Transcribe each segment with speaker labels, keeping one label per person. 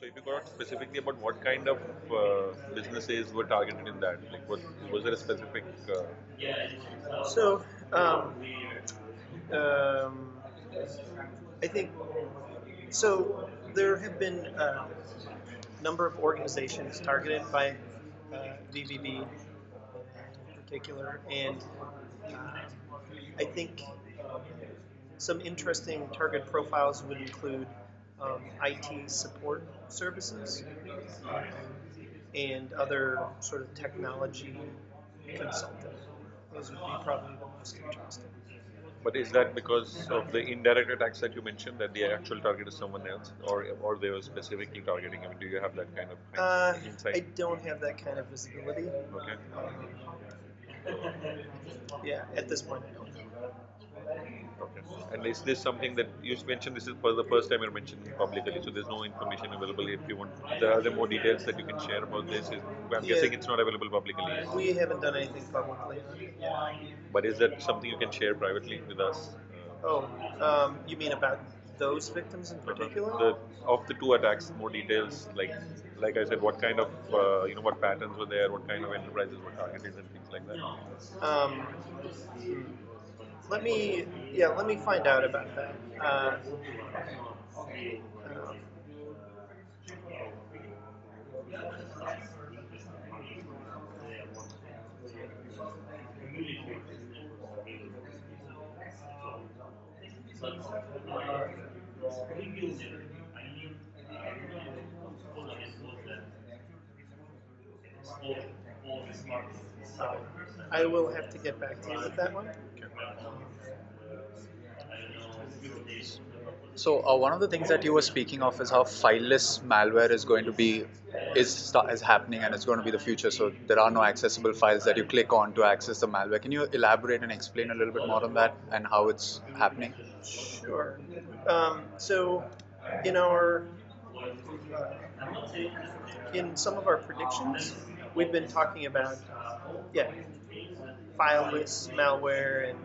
Speaker 1: So if you could talk specifically about what kind of businesses were targeted in that, like what was there a specific?
Speaker 2: So um, I think so. There have been a number of organizations targeted by VVB in particular, and I think some interesting target profiles would include IT support services and other sort of technology consulting. Those would be probably the most interesting.
Speaker 1: But is that because of the indirect attacks that you mentioned that the actual target is someone else, or they were specifically targeting? I mean, do you have that kind of
Speaker 2: I
Speaker 1: insight?
Speaker 2: don't have that kind of visibility.
Speaker 1: Okay.
Speaker 2: Yeah, at this point I don't.
Speaker 1: Okay. And is this something that you mentioned? This is for the first time you're mentioning publicly, so there's no information available. If you want, are there more details that you can share about this? I'm
Speaker 2: Yeah,
Speaker 1: guessing it's not available publicly.
Speaker 2: we haven't done anything publicly. Yeah.
Speaker 1: But is that something you can share privately with us?
Speaker 2: Oh, you mean about those victims in particular?
Speaker 1: The of the two attacks, more details, like I said, what kind of what patterns were there, what kind of enterprises were targeted, and things like that.
Speaker 2: Um, hmm. Let me find out about that. Um, I will have to get back to you with that one.
Speaker 3: So one of the things that you were speaking of is how fileless malware is going to be is happening and it's going to be the future. So there are no accessible files that you click on to access the malware. Can you elaborate and explain a little bit more on that and how it's happening?
Speaker 2: Sure. So, in our in some of our predictions, we've been talking about yeah, fileless malware and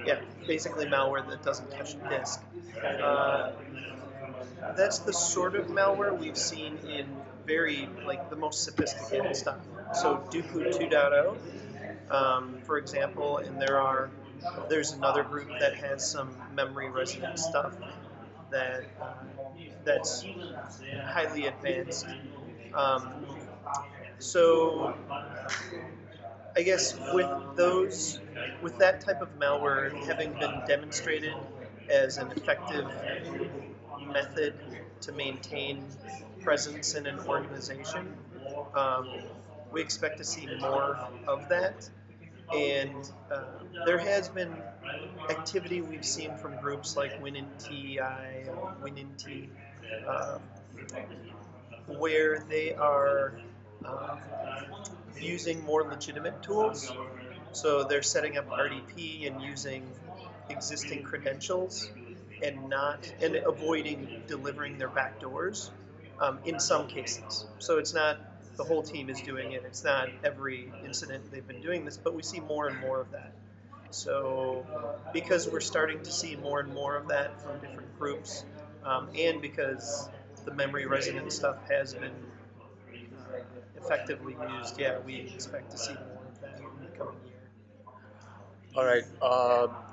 Speaker 2: yeah, basically malware that doesn't touch the disk. Uh, that's the sort of malware we've seen in very like the most sophisticated stuff. So Dooku 2.0, for example, and there's another group that has some memory resident stuff that that's highly advanced. Um, so I guess with that type of malware having been demonstrated as an effective method to maintain presence in an organization, um, we expect to see more of that. And there has been activity we've seen from groups like WinNTI, WinNT, um, where they are um, using more legitimate tools. So they're setting up RDP and using existing credentials and avoiding delivering their backdoors in some cases. So it's not the whole team is doing it. It's not every incident they've been doing this, but we see more and more of that. So because we're starting to see more and more of that from different groups, and because the memory resident stuff has been effectively used, yeah, we expect to see more of that in the coming year.
Speaker 3: All right.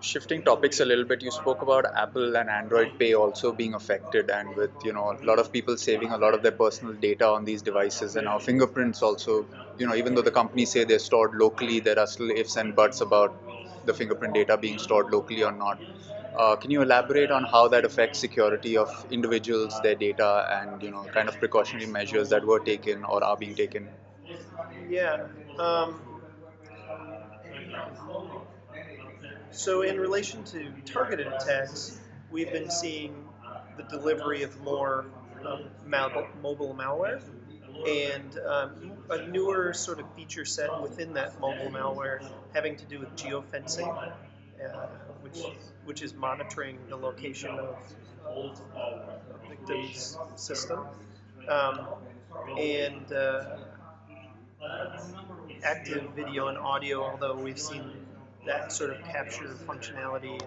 Speaker 3: Shifting topics a little bit, you spoke about Apple and Android Pay also being affected, and with a lot of people saving a lot of their personal data on these devices, and our fingerprints also. Even though the companies say they're stored locally, there are still ifs and buts about the fingerprint data being stored locally or not. Can you elaborate on how that affects security of individuals, their data, and kind of precautionary measures that were taken or are being taken?
Speaker 2: Yeah. So in relation to targeted attacks, we've been seeing the delivery of more mobile malware and a newer sort of feature set within that mobile malware having to do with geofencing, which which is monitoring the location of a victim's system, um, and active video and audio. Although we've seen that sort of capture functionality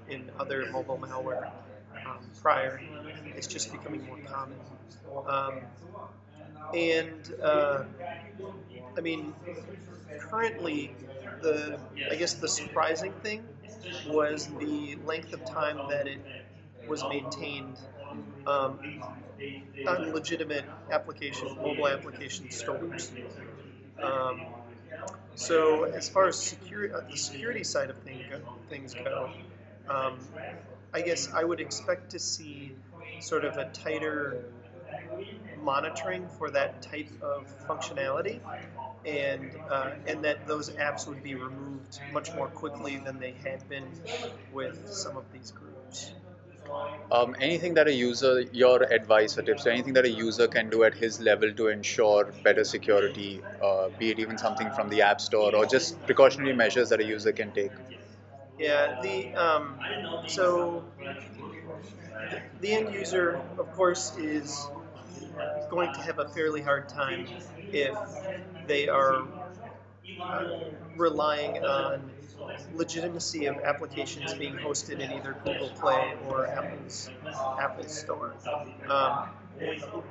Speaker 2: in other mobile malware. prior. It's just becoming more common. Um, and I mean, currently, I guess the surprising thing was the length of time that it was maintained um, on legitimate mobile application stores. Um, so as far as the security side of things go, um, I guess I would expect to see sort of a tighter monitoring for that type of functionality, and that those apps would be removed much more quickly than they had been with some of these groups.
Speaker 3: Anything that a user, your advice or tips, anything that a user can do at his level to ensure better security, be it even something from the App Store or just precautionary measures that a user can take?
Speaker 2: Yeah, so the end user, of course, is going to have a fairly hard time if they are relying on legitimacy of applications being hosted in either Google Play or Apple's store, um,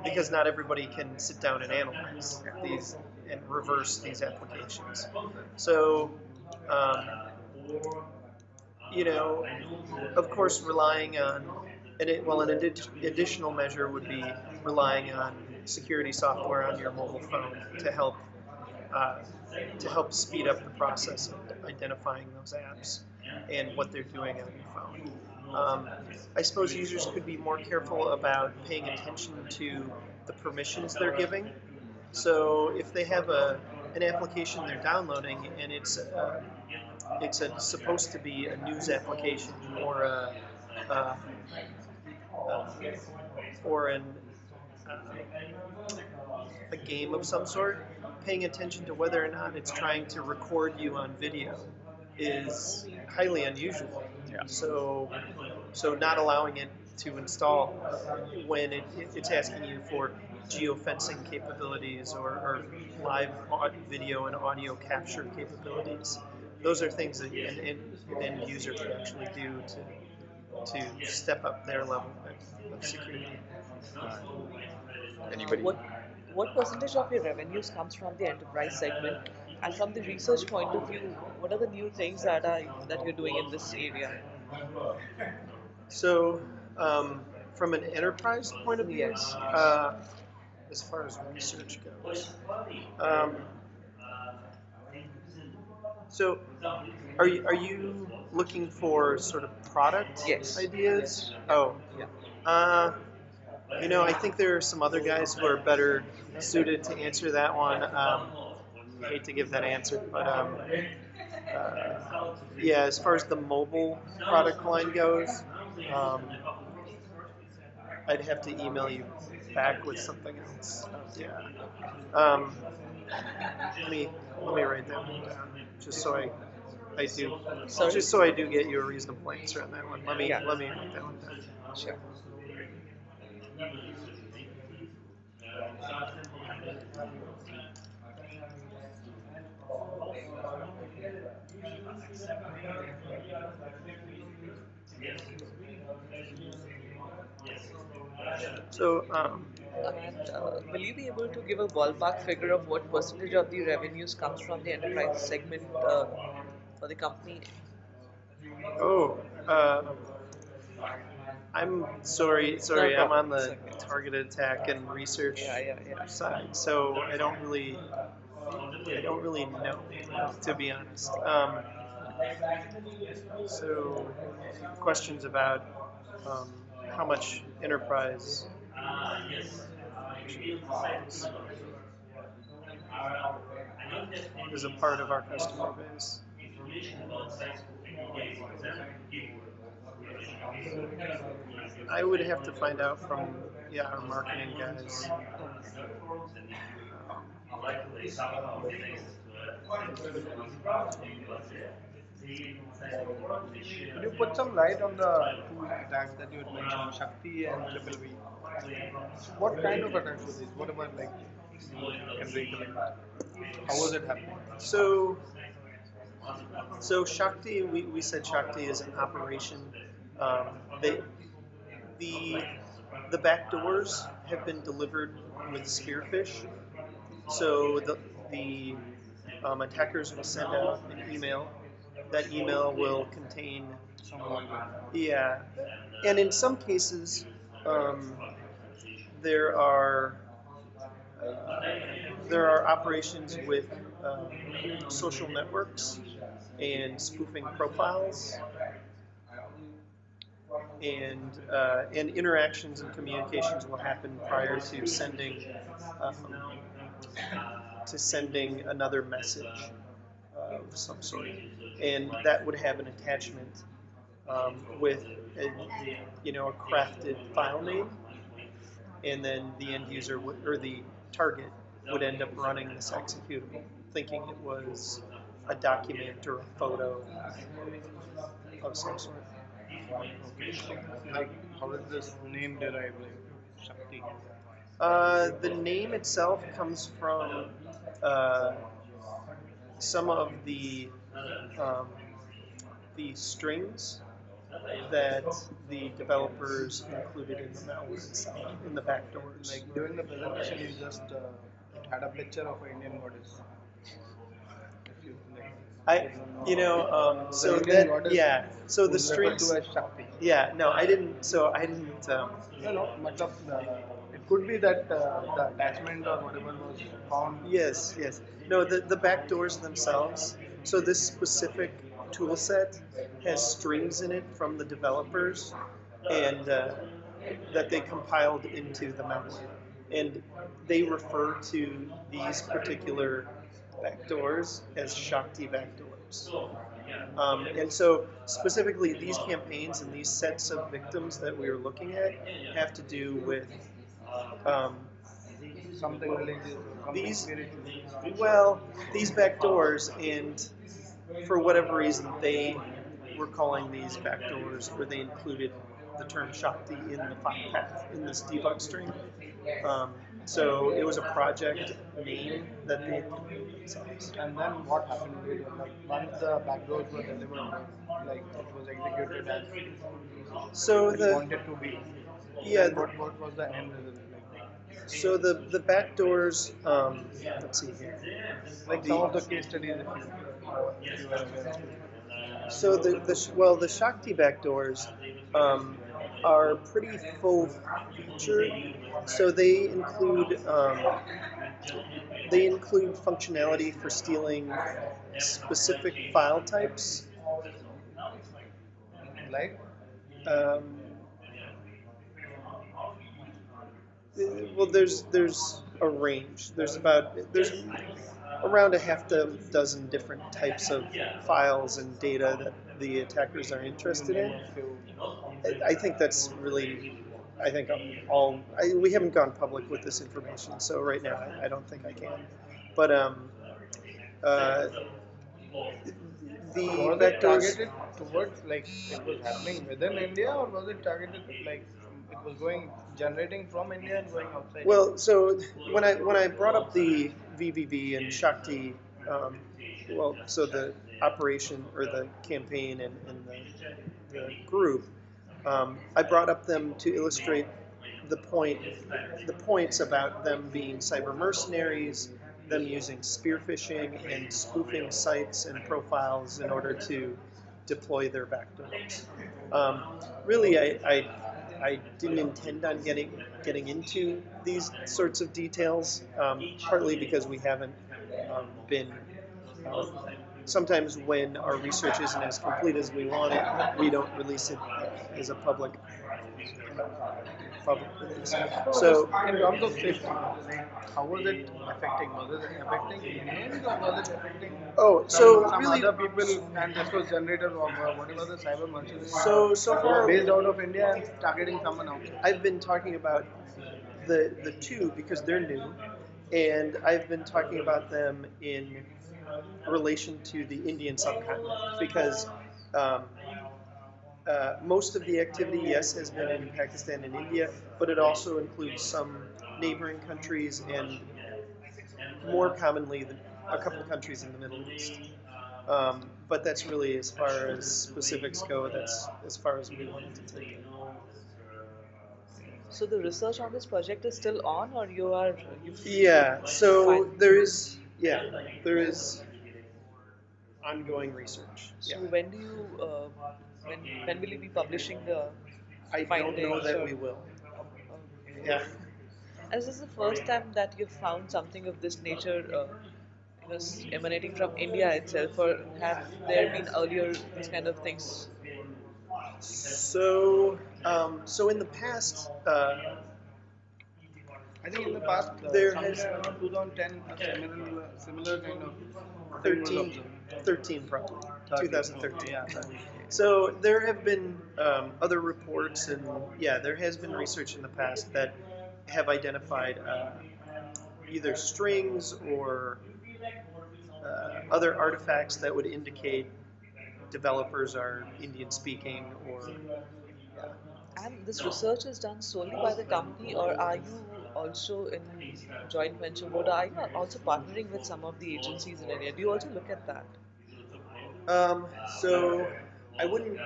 Speaker 2: because not everybody can sit down and analyze these and reverse these applications. So, um, of course, relying on an additional measure would be relying on security software on your mobile phone uh, to help speed up the process of identifying those apps and what they're doing on your phone. I suppose users could be more careful about paying attention to the permissions they're giving. So if they have an application they're downloading and supposed to be a news application or uh, or a game of some sort, paying attention to whether or not it's trying to record you on video is highly unusual.
Speaker 3: Yeah.
Speaker 2: So not allowing it to install when it's asking you for geofencing capabilities or live video and audio capture capabilities. Those are things that an end user could actually do to step up their level of security.
Speaker 3: Anybody?
Speaker 4: What percentage of your revenues comes from the enterprise segment? And from the research point of view, what are the new things that you're doing in this area?
Speaker 2: So, from an enterprise point of view,
Speaker 4: Yes.
Speaker 2: as far as research goes, um, so are you looking for sort of product
Speaker 4: Yes.
Speaker 2: ideas? Oh,
Speaker 4: Yeah.
Speaker 2: I think there are some other guys who are better suited to answer that one. I hate to give that answer, but yeah, as far as the mobile product line goes, um, I'd have to email you back with something else. Yeah. Um, let me write that one down, just so I do
Speaker 4: Sorry?
Speaker 2: just so I do get you a reasonable answer on that one. Let me
Speaker 4: Yeah.
Speaker 2: write that one down.
Speaker 4: Sure.
Speaker 2: So,
Speaker 4: And will you be able to give a ballpark figure of what percentage of the revenues comes from the enterprise segment for the company?
Speaker 2: oh, I'm sorry.
Speaker 4: No
Speaker 2: I'm
Speaker 4: problem.
Speaker 2: on the
Speaker 4: It's okay.
Speaker 2: targeted attack and research
Speaker 4: Yeah.
Speaker 2: side, so I don't really know, to be honest. So, questions about how much enterprise is a part of our customer base. I would have to find out from our marketing guys.
Speaker 5: Could you put some light on the two attacks that you had mentioned, Shakti and Triple V? What kind of attacks were these? Whatever, like, you can recollect. How was it happening?
Speaker 2: So Shakti, we said Shakti is an operation. They the backdoors have been delivered with spearfish. So the attackers will send out an email. That email will contain,
Speaker 5: Some malware.
Speaker 2: yeah, and in some cases, um, there are there are operations with social networks and spoofing profiles and interactions and communications will happen prior um, to sending another message of some sort, and that would have an attachment with a, a crafted file name, and then the end user would, or the target would end up running this executable, thinking it was a document or a photo of some sort.
Speaker 5: Okay. Like, how is this name derived? Like, Shakti.
Speaker 2: The name itself comes from uh, some of um, the strings that the developers included in the malware itself, in the backdoors.
Speaker 5: Like during the presentation, you just it had a picture of an Indian goddess. If you like,
Speaker 2: I, so
Speaker 5: Indian
Speaker 2: that,
Speaker 5: goddess
Speaker 2: yeah, so the
Speaker 5: who's referred
Speaker 2: strings,
Speaker 5: to as Shakti.
Speaker 2: yeah, no, I didn't, so I didn't,
Speaker 5: No, matlab, it could be that the attachment or whatever was found.
Speaker 2: yes, yes. No, the backdoors themselves. So this specific tool set has strings in it from the developers, and that they compiled into the malware, and they refer to these particular backdoors as Shakti backdoors. And so specifically, these campaigns and these sets of victims that we are looking at have to do with um,
Speaker 5: Something religious or something
Speaker 2: these,
Speaker 5: spiritual.
Speaker 2: well, these backdoors, and for whatever reason, they were calling these backdoors, or they included the term Shakti in the file path, in this debug string. Um, so it was a project name that they included themselves.
Speaker 5: And then what happened later? Like once the backdoors were delivered, like it was executed as
Speaker 2: So
Speaker 5: we
Speaker 2: the,
Speaker 5: wanted to be.
Speaker 2: yeah,
Speaker 5: Then what was the end result like?
Speaker 2: so the backdoors, let's see here.
Speaker 5: Like some of the case studies, if you were aware of it.
Speaker 2: So the Shakti backdoors are pretty full featured. So they include functionality for stealing specific file types.
Speaker 5: Like
Speaker 2: Um, well, there's a range. There's around a half dozen different types of files and data that the attackers are interested in. I think that's really, I think we haven't gone public with this information, so right now I don't think I can. But uh, the
Speaker 5: was it
Speaker 2: backdoors.
Speaker 5: targeted towards like it was happening within India, or was it targeted like it was going generating from India and going outside?
Speaker 2: Well, so when I brought up the VVB and Shakti, so the operation or the campaign and the group, I brought up them to illustrate the points about them being cyber mercenaries, them using spear phishing and spoofing sites and profiles in order to deploy their backdoors. Really, I didn't intend on getting into these sorts of details, partly because we haven't been. Sometimes when our research isn't as complete as we want it, we don't release it as a public release. So
Speaker 5: in terms of safety, like how was it affecting? Was it affecting Indians or was it affecting some
Speaker 2: really,
Speaker 5: other people? And this was generated or whatever the cyber mercenaries
Speaker 2: so far
Speaker 5: based out of India and targeting someone else.
Speaker 2: I've been talking about the two because they're new, and I've been talking about them in relation to the Indian subcontinent because most of the activity, yes, has been in Pakistan and India, but it also includes some neighboring countries and more commonly a couple of countries in the Middle East. But that's really as far as specifics go. That's as far as we wanted to take it.
Speaker 4: So the research on this project is still on, or you've
Speaker 2: Yeah. So
Speaker 4: finally?
Speaker 2: there is ongoing research.
Speaker 4: So
Speaker 2: Yeah.
Speaker 4: when do you when will you be publishing the
Speaker 2: I don't know
Speaker 4: findings?
Speaker 2: that
Speaker 4: Or
Speaker 2: we will.
Speaker 4: okay.
Speaker 2: Yeah.
Speaker 4: And is this the first time that you've found something of this nature, emanating from India itself, or have there been earlier these kind of things?
Speaker 2: So in the past,
Speaker 5: I think in the past,
Speaker 2: there has
Speaker 5: somewhere around 2010, a similar kind of thing was
Speaker 2: 13,
Speaker 5: observed.
Speaker 2: 13 probably,
Speaker 5: 13.
Speaker 2: 2013.
Speaker 5: Yeah, 13.
Speaker 2: So there have been other reports, and yeah, there has been research in the past that have identified either strings or other artifacts that would indicate developers are Indian speaking or yeah.
Speaker 4: And this research is done solely by the company, or are you also in joint venture mode? Are you also partnering with some of the agencies in India? Do you also look at that?
Speaker 2: So I wouldn't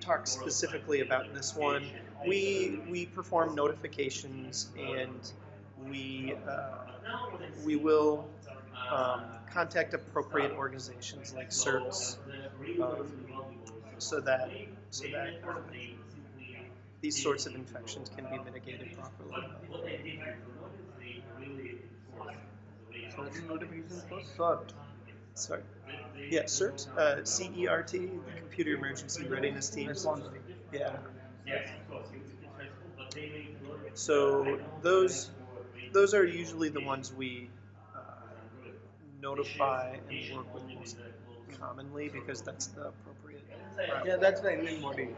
Speaker 2: talk specifically about this one. We perform notifications, and we will contact appropriate organizations like CERTs, um, so that these sorts of infections can be mitigated properly.
Speaker 5: Certain notifications for CERT.
Speaker 2: Sorry. Yeah, CERT, CERT, the Computer Emergency Readiness Teams.
Speaker 5: Response team.
Speaker 2: Yeah. So those are usually the ones we notify and work with most commonly because that's the appropriate.
Speaker 5: Yeah, that's the Indian body.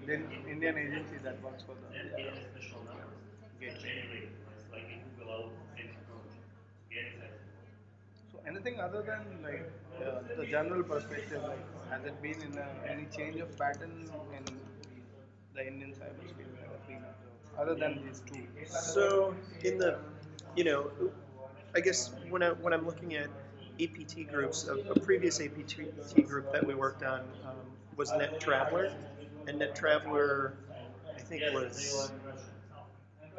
Speaker 5: Then Indian agency that works for the gateway. So anything other than like the general perspective, like has it been in any change of pattern in the Indian cyberspace that has been observed, other than these two?
Speaker 2: So in the, you know, I guess when I'm looking at APT groups, a previous APT group that we worked on was Net Traveler, and Net Traveler, I think was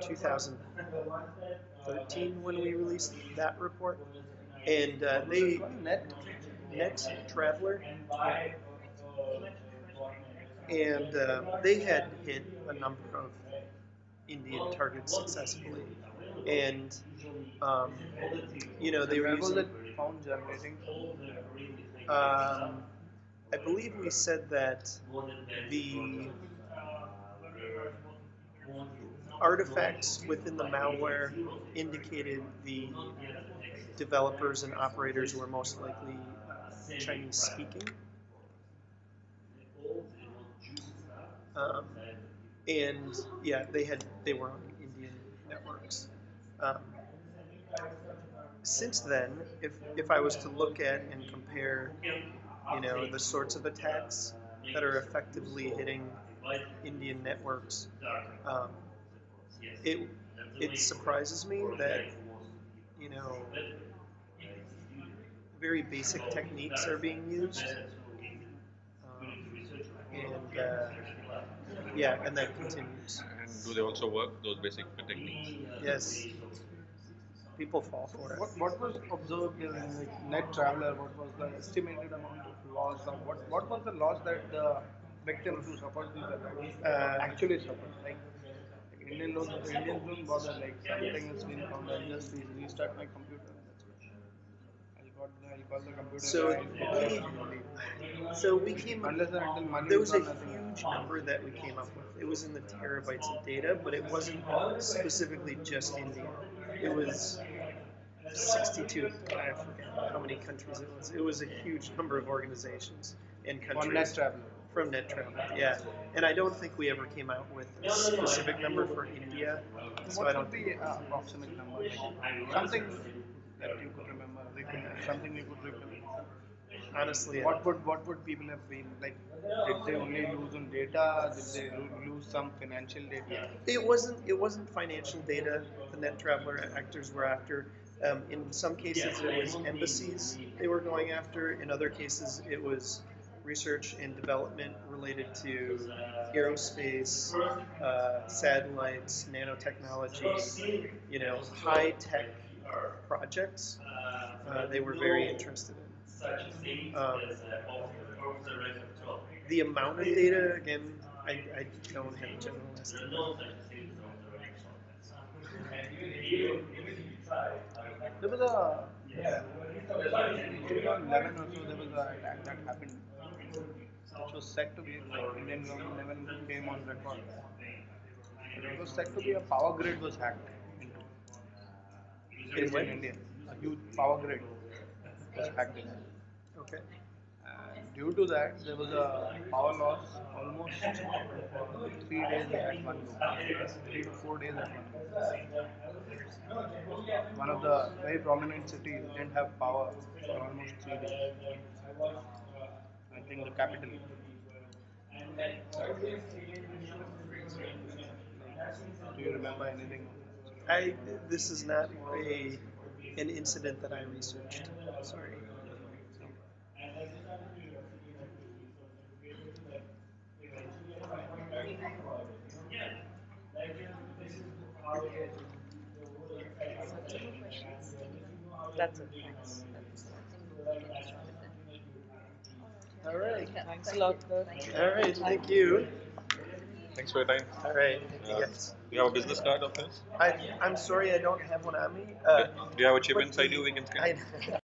Speaker 2: 2013 when we released that report, and they Net Traveler, and they had hit a number of Indian targets successfully, and um, they were
Speaker 5: Where was
Speaker 2: using.
Speaker 5: it found generating?
Speaker 2: I believe we said that the artifacts within the malware indicated the developers and operators were most likely Chinese speaking. Um, and yeah, they were on Indian networks. Um, since then, if I was to look at and compare, the sorts of attacks that are effectively hitting Indian networks, um, it it surprises me that you know very basic techniques are being used, and yeah, and that continues.
Speaker 1: And do they also work, those basic techniques?
Speaker 2: Yes, people fall for it.
Speaker 5: What was observed in like Net Traveler? What was the estimated amount of loss, or what was the loss that the victims who suffered these attacks actually suffered? Like Indians don't bother. Like something has been found, I'll just restart my computer and that's it. I'll call the computer
Speaker 2: So
Speaker 5: guy.
Speaker 2: we came up.
Speaker 5: Unless and until money
Speaker 2: There
Speaker 5: is
Speaker 2: was a
Speaker 5: gone, nothing
Speaker 2: huge
Speaker 5: else.
Speaker 2: number that we came up with. It was in the terabytes of data, but it wasn't specifically just India. It was 62. I forget how many countries it was. It was a huge number of organizations and countries.
Speaker 5: On Net Traveler.
Speaker 2: From Net Traveler, yeah. And I don't think we ever came out with a specific number for India. So I
Speaker 5: What
Speaker 2: don't
Speaker 5: would be approximate number? Like something that you could remember, something you could recollect.
Speaker 2: honestly.
Speaker 5: What would people have been like? Did they only lose on data? Did they lose some financial data?
Speaker 2: It wasn't financial data the Net Traveler actors were after. In some cases, it was embassies they were going after. In other cases, it was research and development related to aerospace, satellites, nanotechnology, high tech projects. They were very interested in. The amount of data, again, I don't have a general estimate.
Speaker 5: There was a in 2011 or so. There was a attack that happened, which was said to be like Indian government never came on record. It was said to be a power grid was hacked into based in India. A huge power grid was hacked in.
Speaker 2: Okay.
Speaker 5: And due to that, there was a power loss almost 3 days at one go, 3 to 4 days at one go. One of the very prominent cities didn't have power for almost 3 days. I think the capital. Do you remember anything of that?
Speaker 2: This is not an incident that I researched. Sorry.
Speaker 4: Some more questions? That's it. Thanks.
Speaker 2: All right.
Speaker 4: Thanks a lot, sir.
Speaker 2: All right. Thank you.
Speaker 1: Thanks for your time.
Speaker 2: All right. Thank you
Speaker 1: Uh,
Speaker 2: guys.
Speaker 1: do you have a business card of yours?
Speaker 2: I'm sorry I don't have one on me.
Speaker 1: Okay. Do you have a chip
Speaker 2: but
Speaker 1: inside you we can scan?
Speaker 2: I